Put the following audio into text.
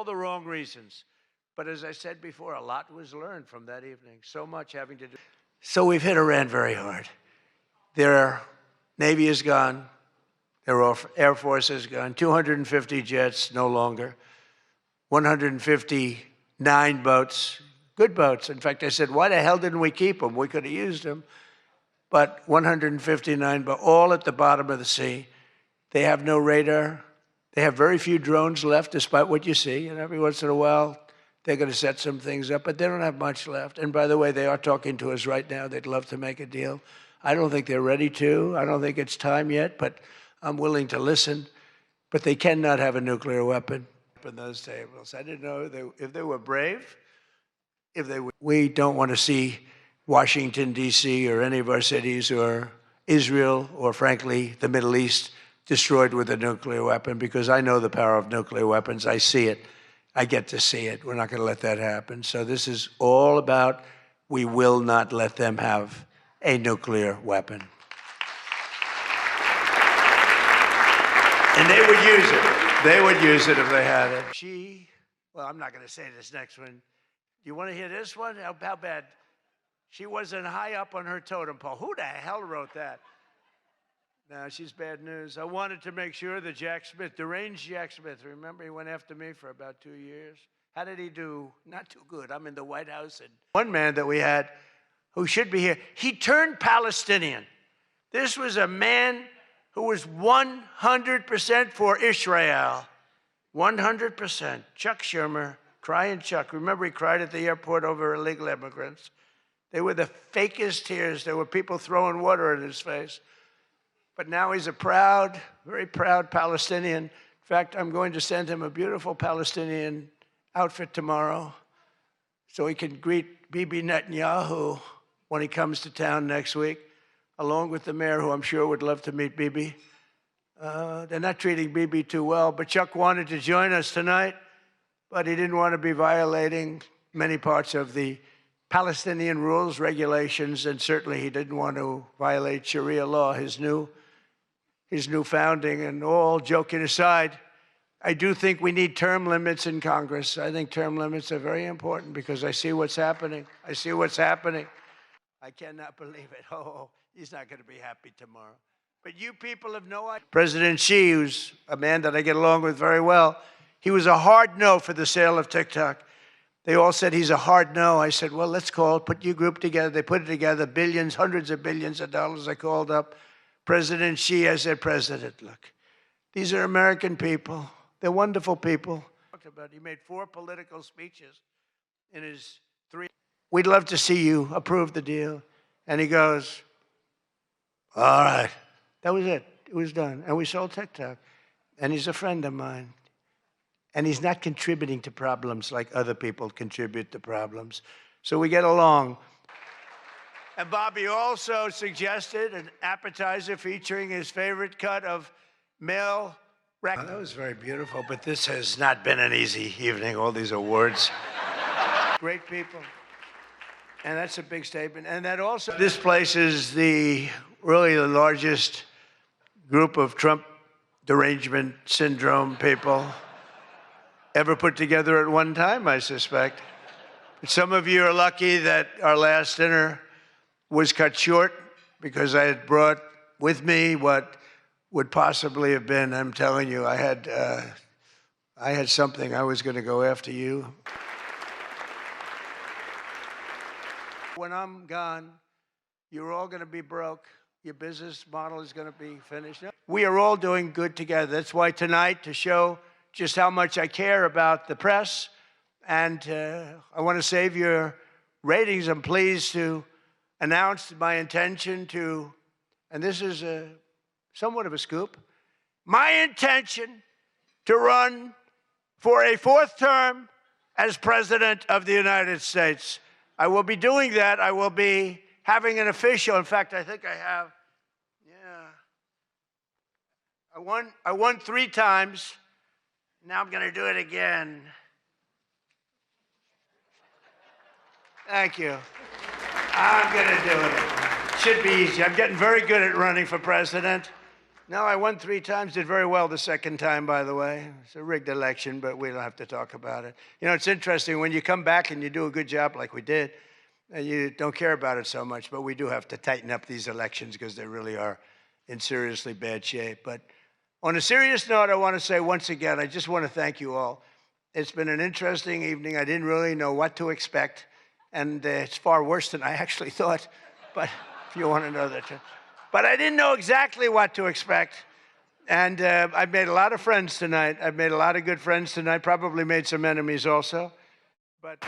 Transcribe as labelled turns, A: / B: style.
A: all the wrong reasons. But as I said before, a lot was learned from that evening, so much having to do. So we've hit Iran very hard. Their Navy is gone. Their Air Force is gone. 250 jets, no longer. 159 boats, good boats. In fact, I said, why the hell didn't we keep them? We could have used them. But 159 boats, all at the bottom of the sea. They have no radar. They have very few drones left, despite what you see. And every once in a while, they're going to set some things up, but they don't have much left. And by the way, they are talking to us right now. They'd love to make a deal. I don't think they're ready to. I don't think it's time yet, but I'm willing to listen. But they cannot have a nuclear weapon in those tables. I didn't know if they were brave, we don't want to see Washington, D.C., or any of our cities, or Israel, or frankly, the Middle East, destroyed with a nuclear weapon, because I know the power of nuclear weapons. I see it. I get to see it. We're not going to let that happen. So this is all about, we will not let them have a nuclear weapon. And they would use it. They would use it if they had it. Well, I'm not going to say this next one. You want to hear this one? How bad? She wasn't high up on her totem pole. Who the hell wrote that? No, she's bad news. I wanted to make sure that Jack Smith, deranged Jack Smith, remember he went after me for about 2 years? How did he do? Not too good. I'm in the White House. And one man that we had who should be here, he turned Palestinian. This was a man who was 100% for Israel. 100%. Chuck Schumer, crying Chuck. Remember he cried at the airport over illegal immigrants? They were the fakest tears. There were people throwing water in his face. But now he's a proud, very proud Palestinian. In fact, I'm going to send him a beautiful Palestinian outfit tomorrow so he can greet Bibi Netanyahu when he comes to town next week, along with the mayor, who I'm sure would love to meet Bibi. They're not treating Bibi too well, but Chuck wanted to join us tonight, but he didn't want to be violating many parts of the Palestinian rules, regulations, and certainly he didn't want to violate Sharia law, his new founding. And all joking aside, I do think we need term limits in Congress. I think term limits are very important because I see what's happening. I see what's happening. I cannot believe it. Oh, he's not going to be happy tomorrow. But you people have no idea. President Xi, who's a man that I get along with very well, he was a hard no for the sale of TikTok. They all said he's a hard no. I said, well, let's put your group together. They put it together, billions, hundreds of billions of dollars. I called up President Xi. I said, President, look, these are American people. They're wonderful people. He made 4 political speeches in his 3. We'd love to see you approve the deal. And he goes, all right. That was it. It was done. And we sold TikTok. And he's a friend of mine. And he's not contributing to problems like other people contribute to problems. So we get along. And Bobby also suggested an appetizer featuring his favorite cut of male rectum. That was very beautiful, but this has not been an easy evening, all these awards. Great people. And that's a big statement. And that also, this place is really the largest group of Trump derangement syndrome people ever put together at one time, I suspect. But some of you are lucky that our last dinner was cut short because I had brought with me what would possibly have been, I'm telling you, I had something. I was going to go after you. When I'm gone, you're all going to be broke. Your business model is going to be finished. We are all doing good together. That's why tonight, to show just how much I care about the press, and I want to save your ratings, I'm pleased to announce my intention to, and this is somewhat of a scoop, my intention to run for a 4th term as President of the United States. I will be doing that. I will be having an official, in fact, I think I have, I won 3 times. Now I'm going to do it again. Thank you. I'm going to do it. Should be easy. I'm getting very good at running for president. No, I won 3 times, did very well the second time, by the way. It's a rigged election, but we don't have to talk about it. You know, it's interesting, when you come back and you do a good job like we did, you don't care about it so much, but we do have to tighten up these elections because they really are in seriously bad shape. But on a serious note, I want to say once again, I just want to thank you all. It's been an interesting evening. I didn't really know what to expect, and it's far worse than I actually thought, but if you want to know that. But I didn't know exactly what to expect, and I've made a lot of friends tonight. I've made a lot of good friends tonight, probably made some enemies also, but...